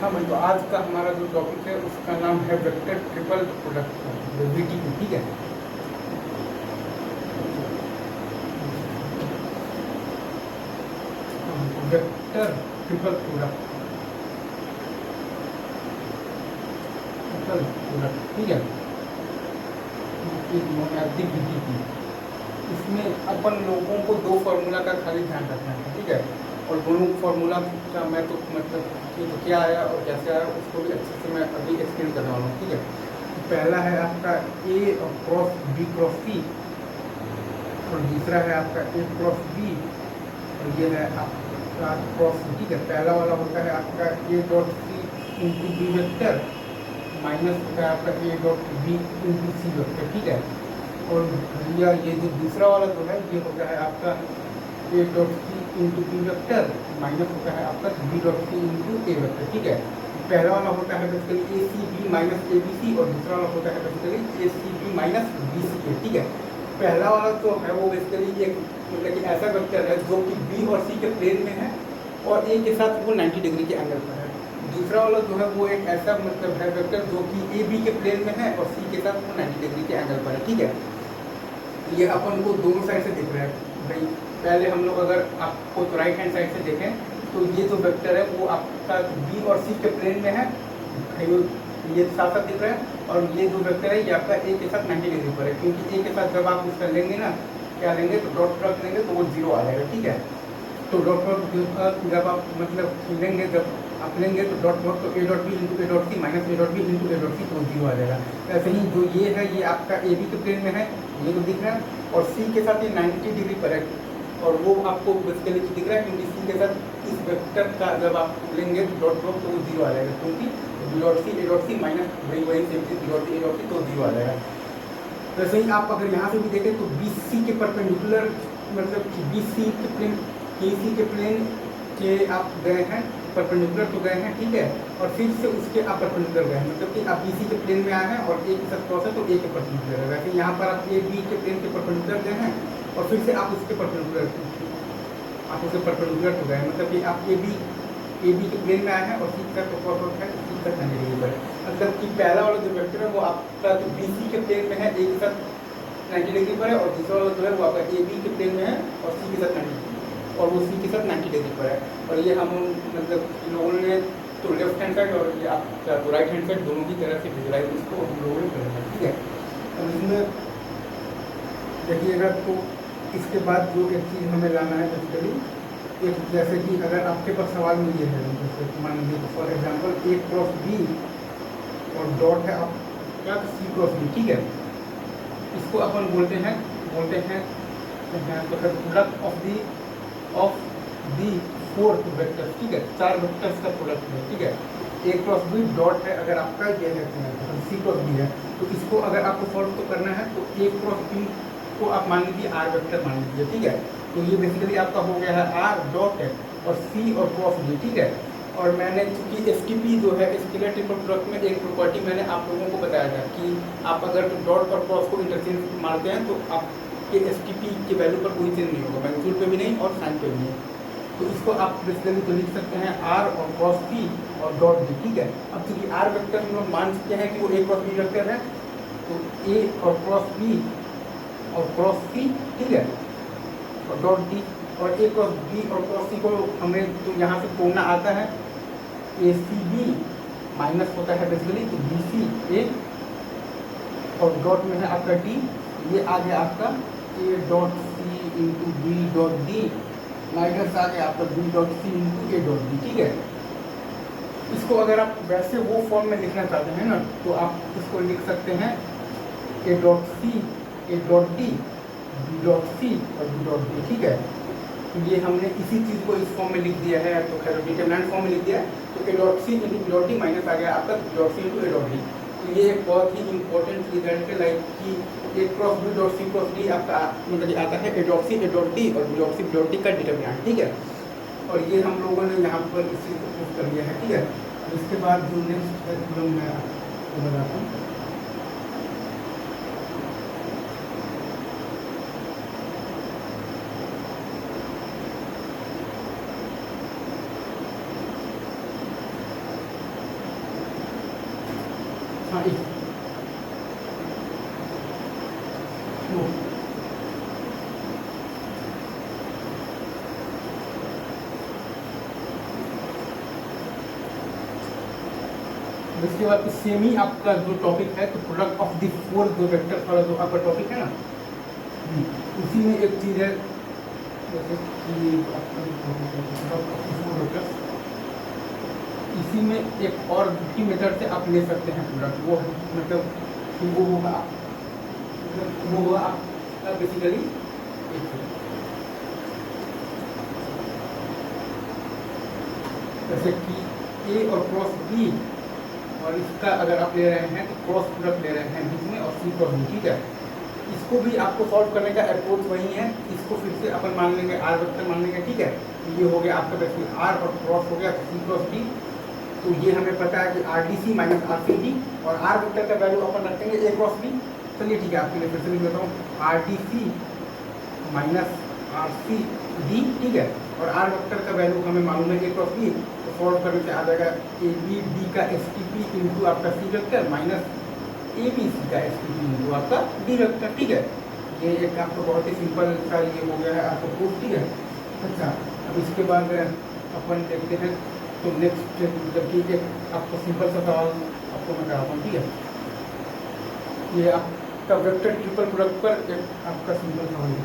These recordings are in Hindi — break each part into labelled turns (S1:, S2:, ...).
S1: हाँ भाई, तो आज का हमारा जो टॉपिक है उसका नाम है वेक्टर ट्रिपल प्रोडक्ट, VTP, ठीक है। वेक्टर ट्रिपल प्रोडक्ट, ठीक है, VTP। इसमें अपन लोगों को दो फार्मूला का खाली ध्यान रखना है, ठीक है। और दोनों फार्मूला का मैं तो मतलब कि तो क्या आया और कैसे आया उसको भी अच्छे से मैं अभी एक्सप्लेन करने वाला हूँ, ठीक है। पहला है आपका A cross B cross C, और दूसरा है आपका A क्रॉस B, और ये है आपका क्रॉस C, ठीक है। पहला वाला होता है आपका A dot C into B vector minus होता है आपका A dot B into C vector, ठीक है। और भैया ये जो दूसरा वाला जो है ये होता है आपका A dot C into B vector minus होता है आपका B dot C into A vector, ठीक है। पहला वाला होता है बेसिकली ACB माइनस ABC, और दूसरा वाला होता है बेसिकली ACB माइनस BCA, ठीक है। पहला वाला तो है वो बेसिकली एक मतलब कि ऐसा वेक्टर है जो कि B और C के प्लेन में है और A के साथ वो 90 डिग्री के एंगल पर है। दूसरा वाला जो है वो एक ऐसा मतलब है वेक्टर जो कि AB के प्लेन में है और C के साथ वो 90 डिग्री के एंगल पर है, ठीक है। ये अपन को दोनों साइड से दिख रहा है भाई। पहले हम लोग अगर आपको तो राइट हैंड साइड से देखें तो ये जो वेक्टर है वो आपका B और C के प्लेन में है, ये साफ साफ दिख रहा है। और ये जो वेक्टर है ये आपका A के साथ 90 डिग्री पर है, क्योंकि A के साथ जब आप उसका लेंगे ना, क्या लेंगे तो डॉट प्रोडक्ट लेंगे तो वो 0 आ जाएगा, ठीक है। तो डॉट प्रोडक्ट जब आप मतलब लेंगे, जब आप लेंगे तो डॉट प्रोडक्ट तो A dot B into A dot C minus A dot B into A dot C तो 0 आ जाएगा। ऐसे ही जो ये है ये आपका AB के प्लेन में है, ये तो दिख रहा है, और C के साथ ये 90 डिग्री पर है, और वो आपको बेसिकली दिख रहा है क्योंकि C के साथ इस वेक्टर का जब आप लेंगे तो डॉट प्रोडक्ट तो वो 0 आ जाएगा, क्योंकि B dot C A dot C minus वही सेम चीज B dot C A dot C तो 0 आ जाएगा। वैसे ही आप अगर यहाँ से भी देखें तो BC के परपेंडिकुलर मतलब कि BC के प्लेन KC के प्लेन के आप गए हैं, परपेंडिकुलर तो गए हैं, ठीक है। और फिर से उसके आप परपेंडिकुलर गए हैं, मतलब कि आप BC के प्लेन में आए हैं और A के साथ क्रॉस है तो A के परपेंडिकुलर है। वैसे यहाँ पर आप AB के प्लेन के परपेंडिकुलर गए हैं और फिर से आप उसके परपेंडिकुलर तो गए हैं, मतलब कि आप AB के प्लेन में आए हैं और C के साथ क्रॉस है तो C का 90 डिग्री पर है। मतलब कि पहला वाला जो वेक्टर है वो आपका जो BC के प्लेन में है A के साथ 90 डिग्री पर है, और दूसरा वाला जो है वो आपका AB के प्लेन में है और C के साथ 90 और वो C के साथ 90 डिग्री पर है। और ये हम मतलब इन लोगों ने तो लेफ्ट हैंड साइड और ये आपका तो राइट हैंड साइड दोनों की तरह से विजुलाइज इसको हम लोगों ने कर रखा है, ठीक है। अब इसमें देखिएगा तो इसके बाद जो एक चीज़ हमें लाना है बेसिकली, एक जैसे कि अगर आपके पास सवाल में ये है, जैसे मान लीजिए for example A cross B और डॉट है आपका C क्रॉस B, ठीक है। इसको अपन बोलते हैं तो product of the fourth vector, ठीक है। 4 वेक्टर्स का प्रोडक्ट है, ठीक है। A क्रॉस B डॉट है अगर आपका ये है तो C क्रॉस B है, तो इसको अगर आपको सॉल्व तो करना है तो A क्रॉस B को आप मान लीजिए R वेक्टर मान लीजिए, ठीक है। तो ये बेसिकली आपका हो गया है R डॉट है और C और क्रॉस B, ठीक है। और मैंने चूंकि STP जो है स्केलर ट्रिपल प्रोडक्ट में एक प्रॉपर्टी मैंने आप लोगों को बताया था कि आप अगर तो डॉट और क्रॉस को इंटरचेंज मारते हैं तो आपके STP की वैल्यू पर कोई चेंज नहीं होगा, मैग्नीट्यूड पे भी नहीं और साइन पे भी नहीं। तो इसको आप बेसिकली तो लिख सकते हैं R और क्रॉस C और डॉट B, ठीक है। अब चूंकि R वेक्टर हम लोग मान सकते हैं कि वो A क्रॉस B वेक्टर है, तो A और क्रॉस B और क्रॉस C, ठीक है, और डॉट D, और A क्रॉस B और क्रॉस C को हमें तो यहाँ से तोड़ना आता है, ACB माइनस होता है बेसिकली तो BCA, और डॉट में है आपका D, ये आ गया आपका A dot C into B dot D minus आ गया आपका B dot C into A dot D, ठीक है। इसको अगर आप वैसे वो फॉर्म में लिखना चाहते हैं ना तो आप इसको लिख सकते हैं A dot C A dot D B dot C और B डॉट D, ठीक है। तो ये हमने इसी चीज़ को इस फॉर्म में लिख दिया है, तो खैर डिटरमिनेंट फॉर्म में लिख दिया है। तो A dot C into B dot D minus आ गया आपका B dot C into A dot D। तो ये एक बहुत ही इंपॉर्टेंट रिजल्ट है, लाइक कि A cross B dot C cross D आपका मतलब आता है A dot C A dot D और B dot C B dot D का डिटरमिनेंट, ठीक है। और ये हम लोगों ने यहाँ पर इस चीज़ को प्रूव कर लिया है, ठीक है। इसके बाद जो नेक्स्ट प्रॉब्लम मैं आपको बताता हूँ। हाँ इसके बाद सेम ही आपका जो टॉपिक है तो प्रोडक्ट ऑफ द फोर जो वेक्टर वाला जो आपका टॉपिक है ना, उसी में एक चीज़ है जैसे कि इसी में एक और भी मेथड से आप ले सकते हैं प्रोडक्ट, वो मतलब वो होगा आपका बेसिकली जैसे कि ए और क्रॉस बी, और इसका अगर आप ले रहे हैं तो क्रॉस प्रोडक्ट ले रहे हैं बीच में और सी क्रॉस बी, ठीक है। इसको भी आपको सॉल्व करने का अप्रोच वही है, इसको फिर से अपन मान लेंगे आर वेक्टर मान लेंगे, ठीक है। ये हो गया आपका बेसिकली आर और क्रॉस हो गया सी क्रॉस डी, तो ये हमें पता है कि R D C minus R C D, और आर वेक्टर का वैल्यू अपन रखेंगे ए क्रॉस बी। चलिए ठीक है, आपके लिए फिर से लिख देता हूँ R D C minus R C D, ठीक है। और आर वेक्टर का वैल्यू हमें मालूम है ए क्रॉस बी, तो सॉल्व करने से आ जाएगा ए बी डी का एस टी पी इंटू आपका C vector minus A B C का एस टी पी इंटू आपका डी वेक्टर, ठीक है। ये एक आपको बहुत ही सिंपल सा ये हो गया है आपको प्रूफ, ठीक है। अच्छा, अब इसके बाद अपन देखते हैं तो नेक्स्ट जबकि एक आपको सिंपल सा सवाल आपको मैं कराता हूँ, ठीक है। ये आपका वेक्टर ट्रिपल प्रोडक्ट पर एक आपका सिंपल सवाल है,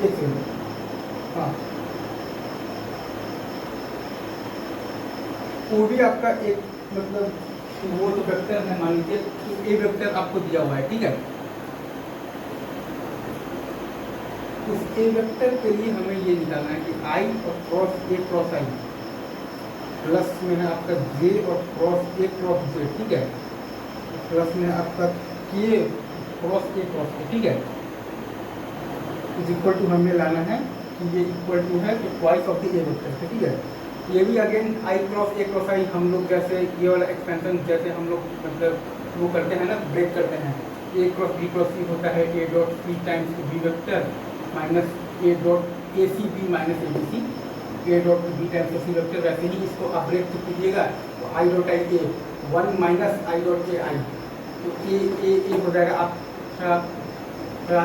S1: एक सेकंड। हाँ, वो भी आपका एक मतलब वो तो वेक्टर है, मान लीजिए तो ए वेक्टर आपको दिया हुआ है, ठीक है। उस ए वेक्टर के लिए हमें ये निकालना है कि आई और cross A cross I plus में है आपका जे और क्रॉस ए क्रॉस जे, ठीक है, प्लस में आपका के क्रॉस ए क्रॉस ए, ठीक है, इज इक्वल टू हमें लाना है कि ये इक्वल टू है तो twice of the A vector से, ठीक है। ये भी again I cross A cross I हम लोग जैसे ये वाला एक्सपेंशन जैसे हम लोग मतलब वो करते हैं ना, ब्रेक करते हैं, A cross B cross C होता है A dot C times B vector minus A dot A C B minus A B C, A dot B times C vector. वैसे ही इसको आप ब्रेक कीजिएगा तो I dot I A one minus I dot A I, तो ए हो जाएगा आपका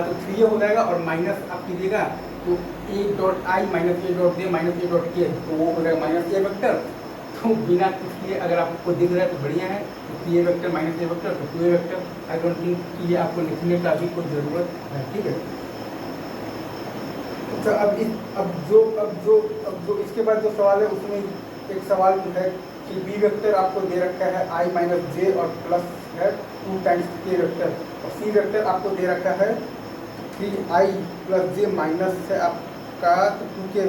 S1: तो 3 हो जाएगा, और माइनस आप कीजिएगा तो ए dot I minus A dot J minus A dot के, तो वो हो जाएगा माइनस ए वेक्टर। तो बिना कुछ किए अगर आपको दिख रहा है तो बढ़िया है, तो ए वेक्टर माइनस ए वेक्टर तो 2 ए वेक्टर। आई डोंट थिंक कि ये आपको लिखने का भी कोई ज़रूरत है, ठीक है। अच्छा, अब जो इसके बाद जो सवाल है उसमें एक सवाल है कि बी वेक्टर आपको दे रखा है आई माइनस जे और प्लस है 2 टाइम्स के वेक्टर, और सी वेक्टर आपको दे रखा है 3i प्लस जे माइनस है आपका 2 के,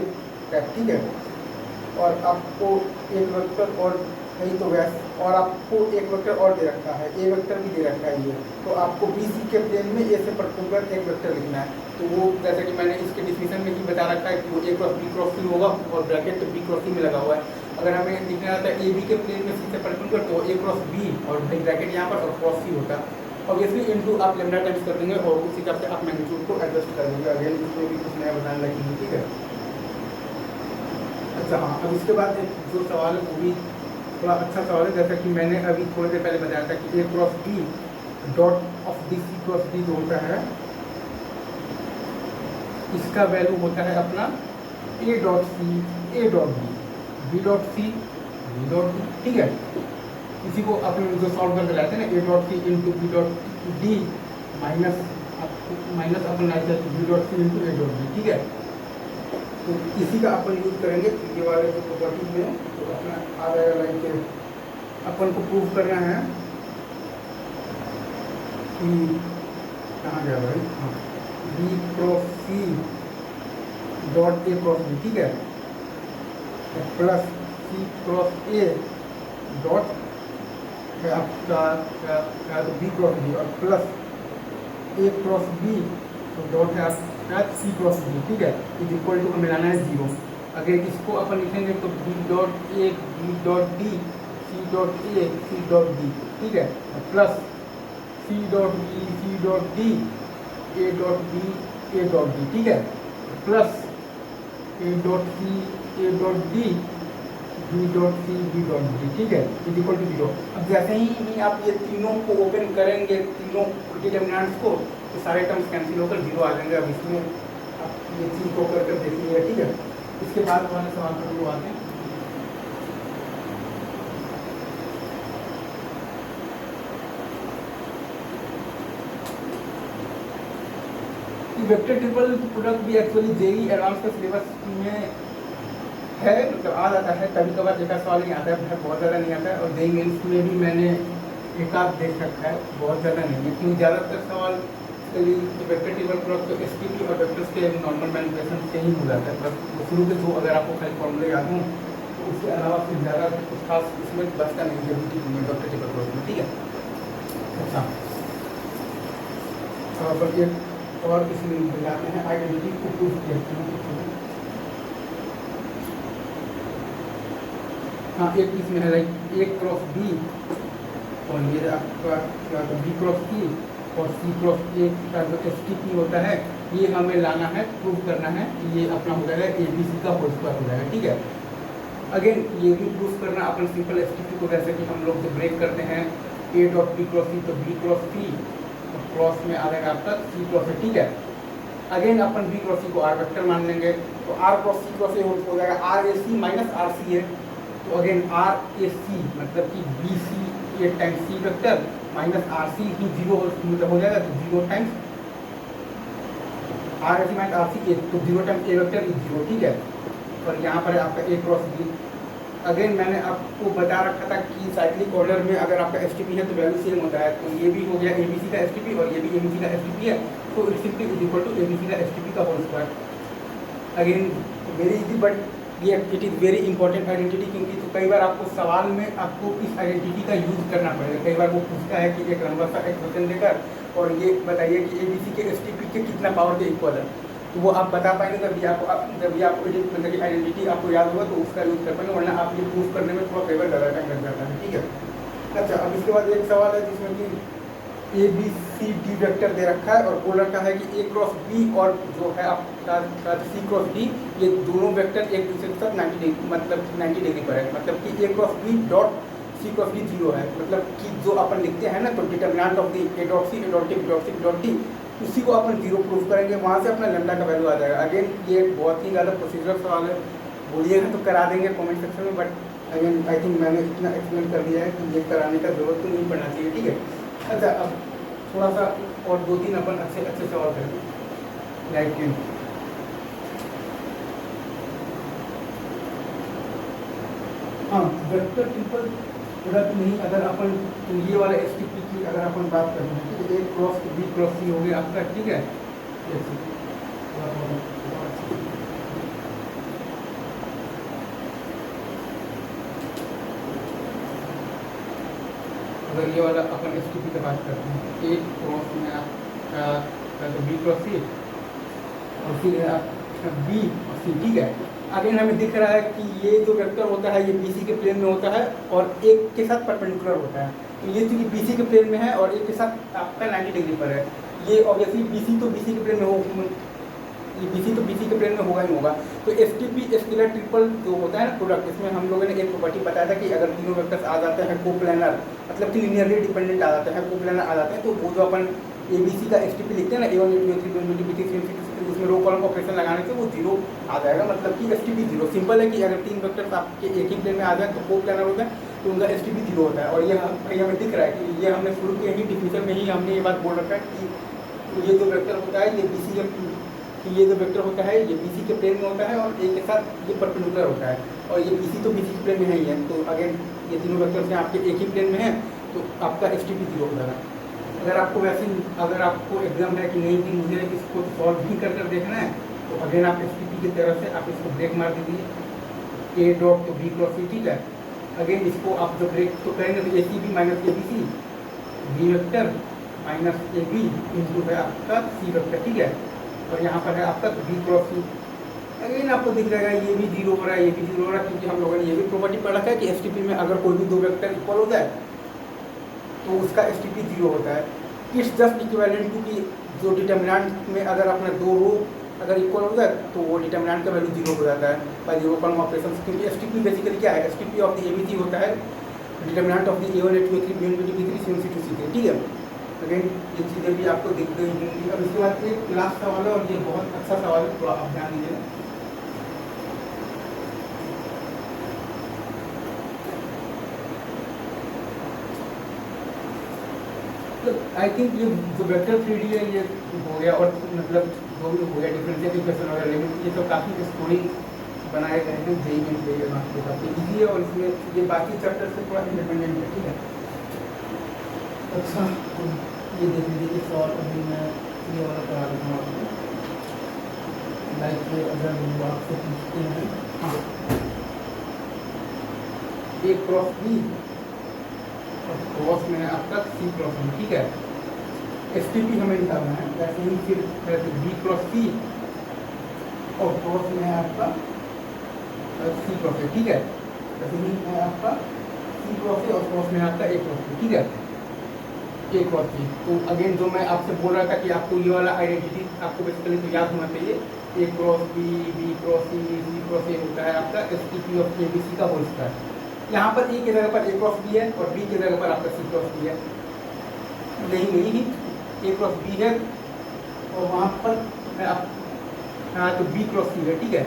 S1: ठीक है। और आपको एक वेक्टर और नहीं तो वैसे, और आपको एक वेक्टर और दे रखा है, ए वेक्टर भी दे रखा है ये, तो आपको बी सी के प्लेन में ए से परपेंडिकुलर एक वेक्टर लिखना है। तो वो जैसे कि मैंने इसके डिफिनेशन में ही बता रखा है कि वो ए क्रॉस बी क्रॉस सी होगा, और ब्रैकेट बी क्रॉस सी में लगा हुआ है। अगर हमें लिखना आता है ए बी के प्लेन में सी से परपेंडिकुलर तो ए क्रॉस बी और ब्रैकेट यहाँ पर और क्रॉस सी होता है। ऑब्वियसली इनटू आप लेमडा टाइम्स कर देंगे और उस हिसाब से आप मैग्नीट्यूड को एडजस्ट कर देंगे। अगेन इसमें भी कुछ नया बताने लगे, ठीक है। अच्छा हाँ, अब इसके बाद एक जो सवाल है वो भी थोड़ा अच्छा सवाल है, जैसा कि मैंने अभी थोड़ी देर पहले बताया था कि A cross B dot of D C cross D जो होता है इसका वैल्यू होता है अपना A dot C A dot B, B dot C B dot D, ठीक है। इसी को अपन जो सॉल्व करके लाते हैं ना, A dot C into B dot D minus अपन लाते हैं B dot C into A dot D, ठीक है। तो इसी का अपन यूज करेंगे ये वाले जो प्रॉपर्टीज में, तो अपना आ जाएगा लाइन के अपन को प्रूव करना है कि कहाँ गया भाई, हाँ, B cross C dot A cross B, ठीक है, plus C cross A dot है आपका तो बी क्रॉस बी, और प्लस ए क्रॉस बी तो डॉट है आपका सी क्रॉस बी, ठीक है, इज इक्वल टू हमें लाना है 0। अगर इसको अपन लिखेंगे तो B dot A B dot D C dot A C dot D, ठीक है, plus C dot B C dot D A dot B A dot D, ठीक है, plus A dot C A dot D B dot C B dot D, ठीक है, इज इक्वल टू 0। अब जैसे ही आप ये तीनों को ओपन करेंगे, तीनों डिटर्मिनेंट्स को, तो सारे टर्म्स कैंसिल होकर 0 आ जाएंगे। अब इसमें आप ये चीज़ को कर देखिए, ठीक है। इसके बाद वाले सवाल पर वो आते हैं। वेक्टर ट्रिपल प्रोडक्ट भी एक्चुअली जेई एडवांस का सिलेबस में है, मतलब आ जाता है कभी कभार, एक सवाल नहीं आता है, बहुत ज़्यादा नहीं आता है। और जेई मेंस में भी मैंने एक आध देख रखा है, बहुत ज़्यादा नहीं है, क्योंकि ज़्यादातर सवाल वेक्टर ट्रिपल प्रोडक्ट तो एसटीपी और वेक्टर्स के नॉर्मल मैनिपुलेशन से ही हो जाता है। बस शुरू के जो अगर आपको खाली फॉर्मूले याद हों, तो उसके अलावा फिर ज़्यादा कुछ खास इसमें बचता नहीं है वेक्टर ट्रिपल प्रोडक्ट में, ठीक है। अच्छा, और इसमें जाते हैं आइडेंटिटी को प्रूफ करते हैं। हाँ, एक इसमें है लाइक ए क्रॉस बी, और ये आपका बी क्रॉस सी और सी क्रॉस ए का जो एसटीपी होता है, ये हमें लाना है, प्रूफ करना है, ये अपना हो जाएगा एबीसी का होल स्क्वायर हो जाएगा, ठीक है। अगेन ये भी प्रूफ करना अपन सिंपल एसटीपी को, जैसे कि हम लोग जो ब्रेक करते हैं ए डॉट बी क्रॉस सी, तो बी क्रॉस सी क्रॉस में आ जाएगा आपका सी क्रॉस है, ठीक है। अगेन अपन बी क्रॉस सी को आर वेक्टर मान लेंगे, तो R cross C cross A हो जाएगा R A C minus R C है, तो अगेन आर ए सी मतलब कि B C A times C vector minus R C की 0 मतलब हो जाएगा, तो 0 times R A C minus R C A, तो 0 टाइम्स ए वेक्टर इज 0, ठीक है। और यहाँ पर है आपका ए क्रॉस बी। अगेन मैंने आपको बता रखा था कि साइक्लिक ऑर्डर में अगर आपका एसटीपी है तो वैल्यू सेम होता है, तो ये भी हो गया एबीसी का एसटीपी और ये भी एबीसी का एसटीपी है, तो it simply is equal to ABC का एसटीपी का whole square. Again very easy, but ये it is very important identity, क्योंकि तो कई बार आपको सवाल में आपको इस आइडेंटिटी का यूज़ करना पड़ेगा। कई बार वो पूछता है कि एक लंबा सा एक्सप्रेशन देकर और ये बताइए कि एबीसी के एसटीपी के कितना पावर के इक्वल है, तो वो आप बता पाएंगे जब भी आपको मतलब कि आइडेंटिटी आपको याद होगा, तो उसका यूज़ कर पाएंगे, वरना आप ये प्रूफ करने में थोड़ा कई बार ज़्यादा टाइम लग जाता है, ठीक है। अच्छा, अब इसके बाद एक सवाल है जिसमें कि A B C D vector दे रखा है और बोल रखा है कि ए क्रॉस बी और जो है आपका सी क्रॉस डी, ये दोनों वेक्टर एक दूसरे के साथ 90 डिग्री पर है, मतलब कि A cross B dot C cross D 0 है, मतलब कि जो अपन लिखते हैं ना, तो determinant of the A dot C, A dot D, B dot C, B dot D, उसी को अपन 0 प्रूफ करेंगे, वहाँ से अपना लैम्डा का वैल्यू आ जाएगा। अगेन ये बहुत ही ज़्यादा प्रोसीजरल सवाल है, बोलिएगा तो करा देंगे कमेंट सेक्शन में, बट अगेन आई थिंक मैंने इतना एक्सप्लेन कर दिया है कि ये कराने का जरूरत तो नहीं पड़ना चाहिए, ठीक है। अच्छा, अब थोड़ा सा और 2-3 अपन अच्छे सवाल करेंगे। लाइक हाँ, वेक्टर ट्रिपल प्रोडक्ट नहीं, अगर अपन तो ये वाला एसटीपी की अगर अपन बात करें, ठीक है, ए क्रॉस बी क्रॉस सी हो गया आपका, ठीक है। अगर ये वाला अपन एसटीपी की बात करते हैं, ए क्रॉस में आपका तो बी क्रॉस सी और फिर आपका बी और सी, ठीक है। अगेन हमें दिख रहा है कि ये जो वेक्टर होता है ये बीसी के प्लेन में होता है और एक के साथ परपेंडिकुलर होता है, तो ये चूँकि बीसी के प्लेन में है और एक के साथ आपका 90 डिग्री पर है, ये ऑब्वियसली बीसी तो बीसी के प्लेन में हो, ये बीसी तो बीसी के प्लेन में होगा ही होगा। तो एसटीपी स्केलर ट्रिपल जो होता है ना प्रोडक्ट, इसमें हम लोगों ने एक प्रॉपर्टी बताया था कि अगर तीनों वेक्टर्स आ जाते हैं कोप्लानर, मतलब कि लिनियरली डिपेंडेंट आ जाते हैं, कोप्लानर आ जाते हैं, तो वो जो अपन एबीसी का एसटीपी लिखते हैं ना, A1 A2 A3 A4 B3 C उसमें रो कॉलम ऑपरेशन लगाने से वो 0 आ जाएगा, मतलब कि एसटीपी 0। सिंपल है कि अगर 3 वेक्टर्स आपके एक ही प्लेन में आ जाए तो कोप्लानर हो जाए, तो उनका एसटीपी 0 होता है। और ये हमें दिख रहा है कि ये हमने शुरू के ही डिफिनेशन में ही हमने ये बात बोल रखा है कि ये जो वेक्टर होता है ये बीसी के, ये जो वेक्टर होता है ये बीसी के प्लेन में होता है और ए के साथ ये परपेंडिकुलर होता है, और ये बीसी तो बीसी के प्लेन में ही है, तो अगेन ये तीनों वेक्टर्स आपके एक ही प्लेन में है, तो आपका एसटीपी 0 हो जाएगा। अगर आपको वैसे अगर आपको एग्जाम है कि नहीं कि मुझे इसको सॉल्व भी कर देखना है, तो अगेन आप एसटीपी की तरफ से आप इसको ब्रेक मार दीजिए, ए डॉट तो बी क्रॉस सी, ठीक है। अगेन इसको आप जब ब्रेक तो करेंगे तो A C B minus A B C, B vector minus A B into है आपका सी वेक्टर, ठीक है। और यहाँ पर है आपका बी क्रॉस सी। अगेन आपको दिख जाएगा ये भी 0 हो रहा है, ये भी 0 हो रहा है, क्योंकि हम लोगों ने ये भी प्रॉपर्टी पढ़ रखा है कि एसटीपी में अगर कोई भी दो वेक्टर इक्वल हो जाए तो उसका एसटीपी 0 होता है। इट्स जस्ट इक्विवेलेंट टू कि जो डिटर्मिनेंट में अगर अपने दो रो अगर इक्वल होता है तो वो डिटर्मिनेंट का वैल्यू 0 हो जाता है बाय जीरो कॉलम ऑपरेशन, क्योंकि एसटीपी बेसिकली क्या है, एसटीपी ऑफ द एबीसी होता है determinant of the A1 A2 A3 B1 बी2 B3 C one C2 सी3, ठीक है। अगेन ये चीज़ें भी आपको दिख गई होंगी। अब इसके बाद एक लास्ट सवाल है और ये बहुत अच्छा सवाल है, थोड़ा आप ध्यान दीजिए। आई थिंक ये जो वेक्टर 3D है ये हो गया, और मतलब जो भी हो गया डिफरेंशियल इक्वेशन वगैरह, लेकिन ये तो काफ़ी स्टोरी बनाए गए हैं जेई में से, आपके काफ़ी ईजी है और इसमें ये बाकी चैप्टर से थोड़ा इंडिपेंडेंट है, ठीक है। अच्छा तो ये देख लीजिए कि सवाल अभी मैं ये वाला करा देता हूँ आपको, लाइक अगर वो आपसे पूछते हैं, हाँ ए क्रॉस बी और क्रॉस में आपका सी क्रॉस में, ठीक है। एसटीपी हमें निकालना है, वैसे ही फिर बी क्रॉस सी और क्रॉस में है आपका सी क्रॉस है, ठीक है। वैसे ही है आपका सी क्रॉस है और क्रॉस में आपका ए क्रॉस है, ठीक है, ए क्रॉस सी। तो अगेन जो मैं आपसे बोल रहा था कि आपको ये वाला आइडेंटिटी आपको बेसिकली तो याद होना चाहिए, A cross B, B cross C, C cross A होता है आपका एसटीपी ऑफ एबीसी का होल स्क्वायर। यहाँ पर ए की जगह पर ए क्रॉस बी है और बी की जगह पर आपका सी क्रॉस बी है, नहीं ए क्रॉस बी है और वहाँ पर आप हाँ तो बी क्रॉस सी है, ठीक है।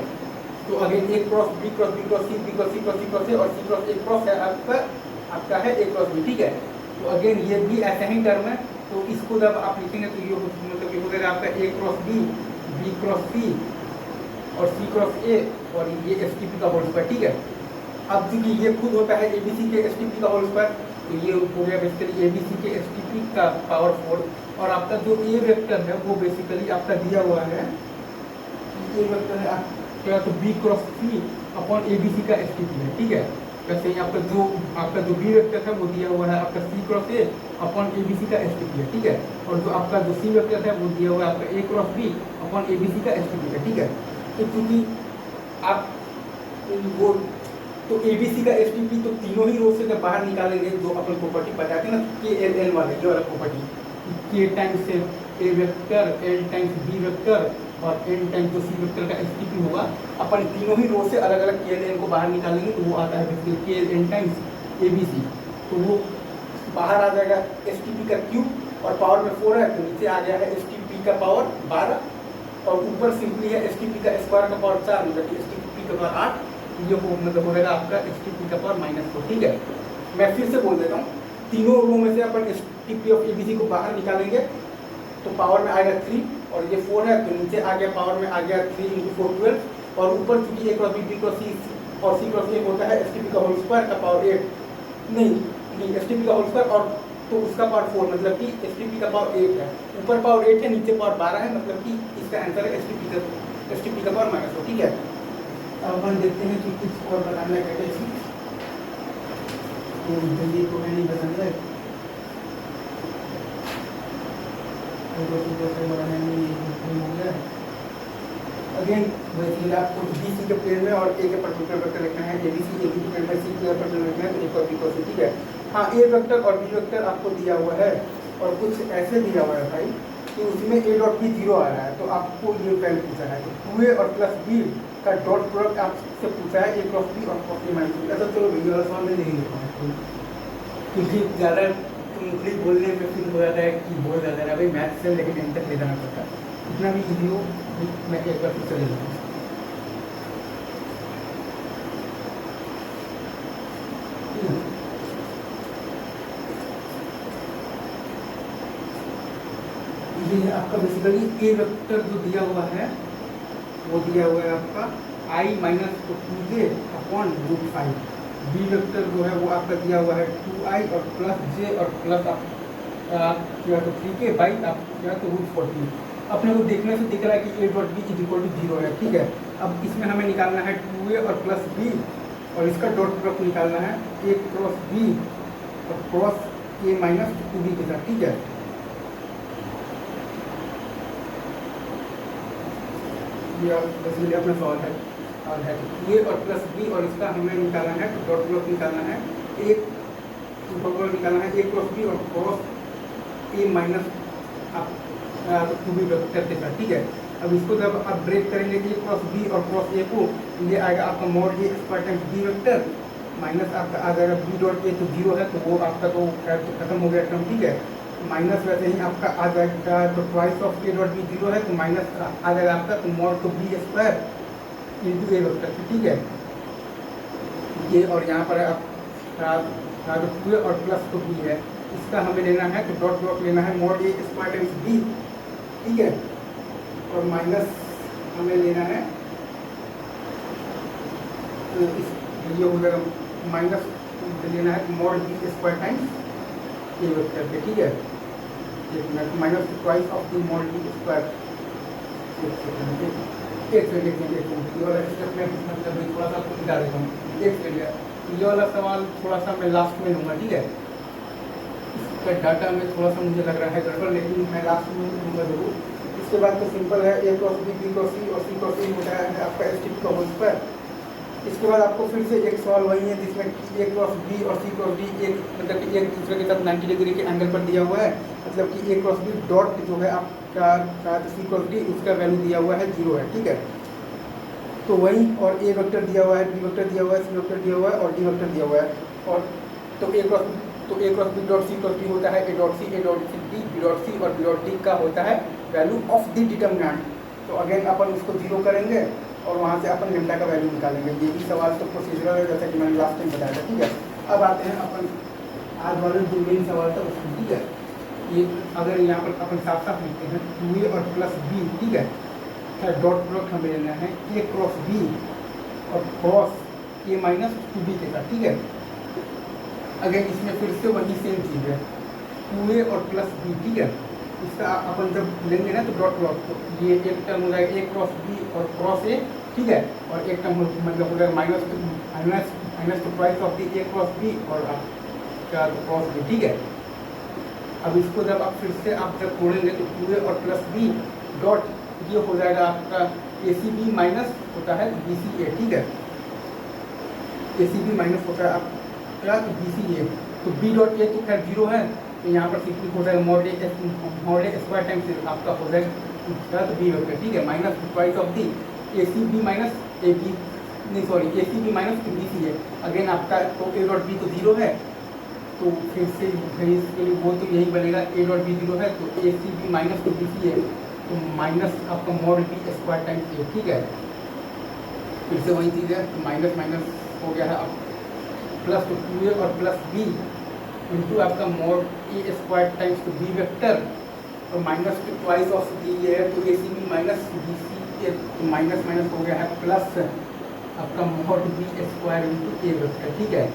S1: तो again A cross B cross B cross C, B cross C cross C cross A और सी क्रॉस ए क्रॉस है आपका है ए क्रॉस बी, ठीक है। तो अगेन ये भी ऐसा ही टर्म है, तो इसको जब आप लिखेंगे तो ये मतलब ये हो जाएगा आपका ए क्रॉस बी, बी क्रॉस सी और सी क्रॉस ए और ये एस टी पी का होल स्क्वायर, ठीक है। अब चूंकि ये खुद होता है एबीसी के एस टी पी का होल स्क्वायर, तो ये हो गया बेसिकली एबीसी के एस टी पी का पावर 4, और आपका जो ए वेक्टर है वो बेसिकली आपका दिया हुआ है, ए वेक्टर है आपका तो बी क्रॉस सी अपॉन एबीसी का एस टी पी है, ठीक है। वैसे ही आपका जो बी वेक्टर है वो दिया हुआ है आपका सी क्रॉस ए अपॉन एबीसी का एस टी पी है, ठीक है। और जो आपका जो सी वेक्टर है वो दिया हुआ है आपका ए क्रॉस बी अपॉन एबीसी का एस टी पी है, ठीक है। तो क्योंकि आप वो तो एबीसी का एस टी पी तो तीनों ही रो से जब बाहर निकालेंगे जो अपन प्रॉपर्टी बताते हैं ना के एल एन वाले जो वाला प्रॉपर्टी, के टाइम्स से A vector, L times B vector और एन टाइम्स जो सी वेक्टर का एस टी पी होगा, अपन तीनों ही रो से अलग अलग के एल एन को बाहर निकालेंगे तो वो आता है K L N times A B C, तो वो बाहर आ जाएगा एस टी पी का क्यूब और पावर में 4 है तो नीचे आ गया है एस टी पी का पावर 12 और ऊपर सिंपली है एस टी पी का स्क्वायर का पावर 4 मतलब एस टी पी का पावर 8, ये मतलब हो जाएगा आपका एस टी पी का पावर -4, ठीक है। मैं फिर से बोल देता हूँ, तीनों रो में से अपन S T P of A B C को बाहर निकालेंगे तो पावर में आएगा 3 और ये 4 है तो नीचे आ गया पावर में आ गया 3 × 4 12 और ऊपर चूंकि ए क्रॉस बी क्रॉस सी और सी क्रॉस ए होता है एस टी पी का होल स्क्वायर का पावर 8 नहीं एस टी पी का होल स्क्वायर और तो उसका पावर 4 मतलब कि एस टी पी का पावर 8 है, ऊपर पावर 8 है नीचे पावर 12 है, मतलब कि इसका आंसर है एस टी पी का पावर -4, ठीक है। अब अपन देखते हैं कि कुछ और बताना है कैसे इसमें, तो जल्दी को मैं नहीं बताऊंगा अगेन बेसिकली आपको बी सी के प्लेन में और ए के पर्टिकुलर वेक्टर लिखना है, ए बी सी के प्लेन में सी के पर्टिकुलर लिखना है, तो ए और बी को सी, ठीक है। हाँ ए वेक्टर और बी वेक्टर आपको दिया हुआ है और कुछ ऐसे दिया हुआ है भाई कि उसमें ए डॉट बी 0 आ रहा है, तो आपको ये वैल्यू पूछा है, तो 2a और प्लस बी का डॉट प्रोडक्ट आपसे पूछा है ए क्रॉस बी और क्रॉस ए माइनस बी। ऐसा चलो वीडियो वाला सवाल में नहीं लिखा है क्योंकि ज़्यादा मुखली बोलने में फिर हो जाता है कि बोल जाता है भाई मैथ से लेकिन एंड तक ले जाना पड़ता है, इतना भी ईजी हो मैं एक बार फिर से ले लूँगा। ये आपका बेसिकली ए वेक्टर जो दिया हुआ है वो दिया हुआ है आपका i - 2j upon √5, B vector जो है वो आपका दिया हुआ है 2i और प्लस j और प्लस आप या तो 3k बाई आप या तो √14। अपने को देखने से दिख रहा है कि a डॉट बी = 0 है, ठीक है। अब इसमें हमें निकालना है 2a और प्लस b और इसका डॉट प्रोडक्ट निकालना है a क्रॉस b और क्रॉस a - 2b के साथ, ठीक है। ये बेसिकली अपना सवाल है और है ए और प्लस बी और इसका हमें निकालना है डॉट प्रोडक्ट निकालना है एक निकालना है ए क्रॉस बी और क्रॉस ए माइनस आप 2b वेक्टर के साथ, ठीक है। अब इसको जब आप ब्रेक करेंगे ए क्रॉस बी और क्रॉस ए को, ये आएगा आपका mod A square times B vector minus आपका आ जाएगा बी डॉट ए, तो जीरो है तो वो आपका तो खत्म हो गया टर्म, ठीक है। माइनस वैसे ही आपका आ जाएगा, तो twice of A dot B zero है तो माइनस आ जाएगा आपका, तो मॉड तो B square into A vector, ठीक है। ये और यहाँ पर आप टू और प्लस तो बी है, इसका हमें लेना है तो डॉट डॉट लेना है mod A square times B, ठीक है। और माइनस हमें लेना है तो ये हो जाएगा माइनस लेना है mod B square times A vector पे, ठीक है। एक minute, minus twice of the mod B square, एक सेकंड ये वाला स्टेप में मतलब थोड़ा सा आपको दिखा देता हूँ, एक सेकंड। ये वाला सवाल थोड़ा सा मैं लास्ट में लूँगा, ठीक है। इसका डाटा में थोड़ा सा मुझे लग रहा है गड़बड़, लेकिन मैं लास्ट में लूँगा जरूर। इसके बाद तो सिंपल है, A cross B, B cross सी और सी क्रॉस ए होता है आपका एस टी का होल स्क्वायर। इसके बाद आपको फिर से एक सवाल वही है जिसमें ए क्रॉस बी और सी क्रॉस डी एक मतलब कि एक दूसरे के साथ 90 डिग्री के एंगल पर दिया हुआ है, मतलब कि ए क्रॉस बी डॉट जो है आपका सी क्रॉस डी उसका वैल्यू दिया हुआ है 0 है, ठीक है। तो वही, और ए वेक्टर दिया हुआ है, बी वेक्टर दिया हुआ है, सी वेक्टर दिया हुआ है और डी वेक्टर दिया हुआ है। और तो A cross B dot C cross D होता है A dot C D, B dot C और बी डॉट डी का होता है वैल्यू ऑफ द डिटर्मिनेंट। तो अगेन अपन उसको 0 करेंगे और वहाँ से अपन लेमडा का वैल्यू निकालेंगे। ये भी सवाल तो प्रोसीजरल है, जैसा कि मैंने लास्ट टाइम बताया था, ठीक है। अब आते हैं अपन आज वाले जो मेन सवाल था उसमें, ठीक है। ये अगर यहाँ पर अपन साफ साफ लिखते हैं 2a और प्लस बी, ठीक है, डॉट प्रोडक्ट हमें लेना है ए क्रॉस बी और क्रॉस ए माइनस 2b के साथ, ठीक है। अगेन इसमें फिर से वही सेम चीज़ है 2a और प्लस बी, ठीक है। इसका अपन जब लेंगे ना तो डॉट प्रोडक्ट, तो ये एक टर्म हो जाएगा ए क्रॉस बी और क्रॉस ए, ठीक है। और एक टर्म मतलब हो जाएगा minus two price of the A cross B और क्या क्रॉस बी, ठीक है। अब इसको जब आप फिर से आप जब तोड़ेंगे तो 2a और प्लस बी डॉट ये हो जाएगा आपका ए सी बी माइनस होता है बी सी ए, ठीक है। ए सी बी माइनस होता है आपका बी सी ए, तो बी डॉट ए तो खैर 0 है, तो यहाँ पर सिंपली हो जाएगा मॉड ए स्क्वायर टाइम्स आपका हो जाएगा तो बी वेक्टर, ठीक है, minus twice of the A C B minus A B, नहीं sorry A C B minus B C है। अगेन आपका तो ए डॉट बी तो 0 है, तो फिर से इसके लिए वो तो यही बनेगा ए डॉट बी 0 है तो A C B minus two B C है, तो माइनस आपका mod B square times A, ठीक है। फिर से वही चीज़ है, तो माइनस माइनस हो गया है अब प्लस, तो 2a और प्लस बी इंटू आपका mod A square times two B vector और minus two twice of D ये है तो A C B minus B C A, तो माइनस माइनस हो गया है प्लस आपका mod B square into A vector, ठीक है।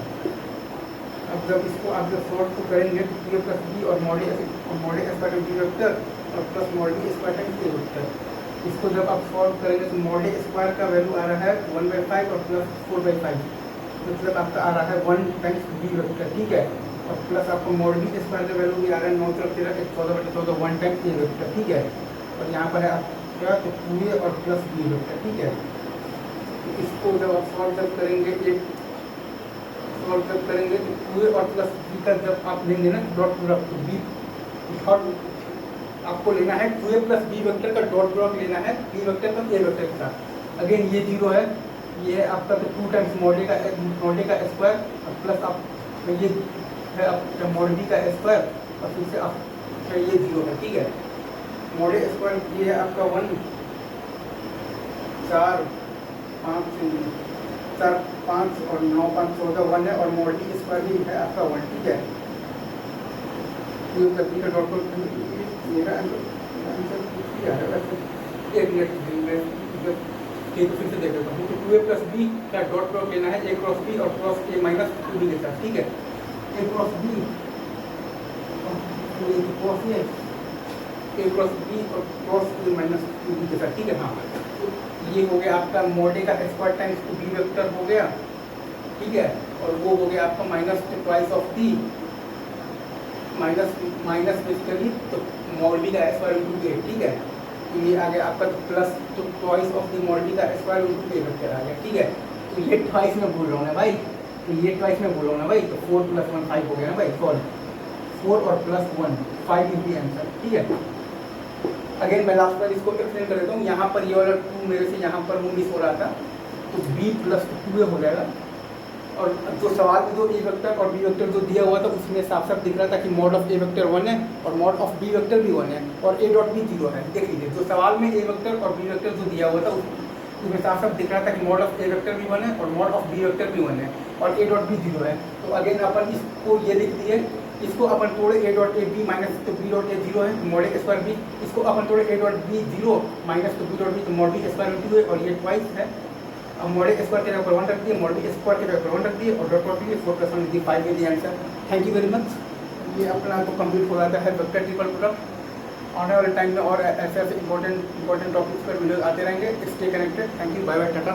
S1: अब जब इसको आप जब सॉल्व तो करेंगे तो पी प्लस बी और mod A square times B vector और plus mod B square times A vector, इसको जब आप सॉल्व करेंगे तो मॉड ए स्क्वायर का वैल्यू आ रहा है 1/5 और प्लस 4/5, मतलब आपका आ रहा है 1 टाइम्स बी वेक्टर, ठीक है। और प्लस आपको मॉड बी स्क्वायर का वैल्यू भी आ रहा है 9/13 1 टाइम्स ए वेक्टर, ठीक है। और यहाँ पर है आपका तो 2a और प्लस बी वेक्टर, ठीक है। तो इसको जब आप सॉल्व करेंगे तो 2a और प्लस बी का जब आप लेंगे ना डॉट प्रोडक्ट, तो बी आपको लेना है 2a प्लस बी वेक्टर का डॉट प्रोडक्ट लेना है बी वेक्टर का ए वेक्टर के साथ। अगेन ये 0 है, ये है आपका तो 2 टाइम्स मॉड ए का स्क्वायर और प्लस आप ये है आपका मॉड बी का स्क्वायर और फिर से आप ये 0 है, ठीक है। मॉड ए स्क्वायर ये है आपका 1 4 5 और 9 5 14 1 है और मॉड बी स्क्वायर भी है आपका 1, ठीक है। ये करने का डॉट मेरा आंसर क्या है वैसे, एक मिनट फिर से देख लेता हूँ। तो 2a प्लस बी का डॉट प्रोडक्ट लेना है ए क्रॉस बी और क्रॉस ए माइनस 2b के साथ, ठीक है। ए क्रॉस बी और क्रॉस ए माइनस 2b के साथ, ठीक है। हाँ, तो ये हो गया आपका मॉड ए का square times two B vector हो गया, ठीक है। और वो हो गया आपका minus twice of the minus basically तो मॉड बी का स्क्वायर इंटू ए, ठीक है। तो ये आ गया आपका तो प्लस तो twice of the mod B का स्क्वायर इंटू ए वेक्टर आ गया, ठीक है। तो ये ट्वाइस में भूल रहा हूँ ना भाई, तो ये ट्वाइस में भूल रहा हूँ ना भाई, तो 4 + 1 5 हो गया ना भाई, सॉल्व 4 और प्लस 1 5 इज द आंसर, ठीक है। अगेन मैं लास्ट बार इसको एक्सप्लेन कर देता हूँ। यहाँ पर ये वाला 2 मेरे से यहाँ पर वो मिस हो रहा था, तो b प्लस 2a हो जाएगा। और जो सवाल में जो ए वेक्टर और बी वेक्टर जो दिया हुआ था उसमें साफ साफ दिख रहा था कि मॉड ऑफ ए वेक्टर 1 है और मॉड ऑफ बी वेक्टर भी 1 है और ए डॉट बी 0 है। देख लीजिए जो सवाल में ए वेक्टर और बी वेक्टर जो दिया हुआ था उसमें साफ साफ दिख रहा था कि मॉड ऑफ ए वेक्टर भी 1 है और मॉड ऑफ बी वेक्टर भी 1 है और ए डॉट बी 0 है। तो अगेन अपन इसको ये लिख दिए, इसको अपन तोड़े A dot A B minus तो बी डॉट ए 0 है मॉड ए स्क्वायर बी, इसको अपन तोड़े ए डॉट बी 0 माइनस तो बी डॉट बी तो मॉड बी स्क्वायर 2 है और ये ट्वाइस है। अब मॉड ए स्क्वायर के जगह पर 1 रख दिए, मॉड बी स्क्वायर के जगह पर 1 रख दिए और डॉट डॉट दिए 4 + 1 = 5 है the answer. Thank you very much. ये अपना तो कंप्लीट हो जाता है वेक्टर ट्रिपल प्रोडक्ट। आने वाले टाइम में और ऐसे इंपॉर्टेंट टॉपिक्स पर वीडियो आते रहेंगे। Stay connected. Thank you, bye bye, Tata.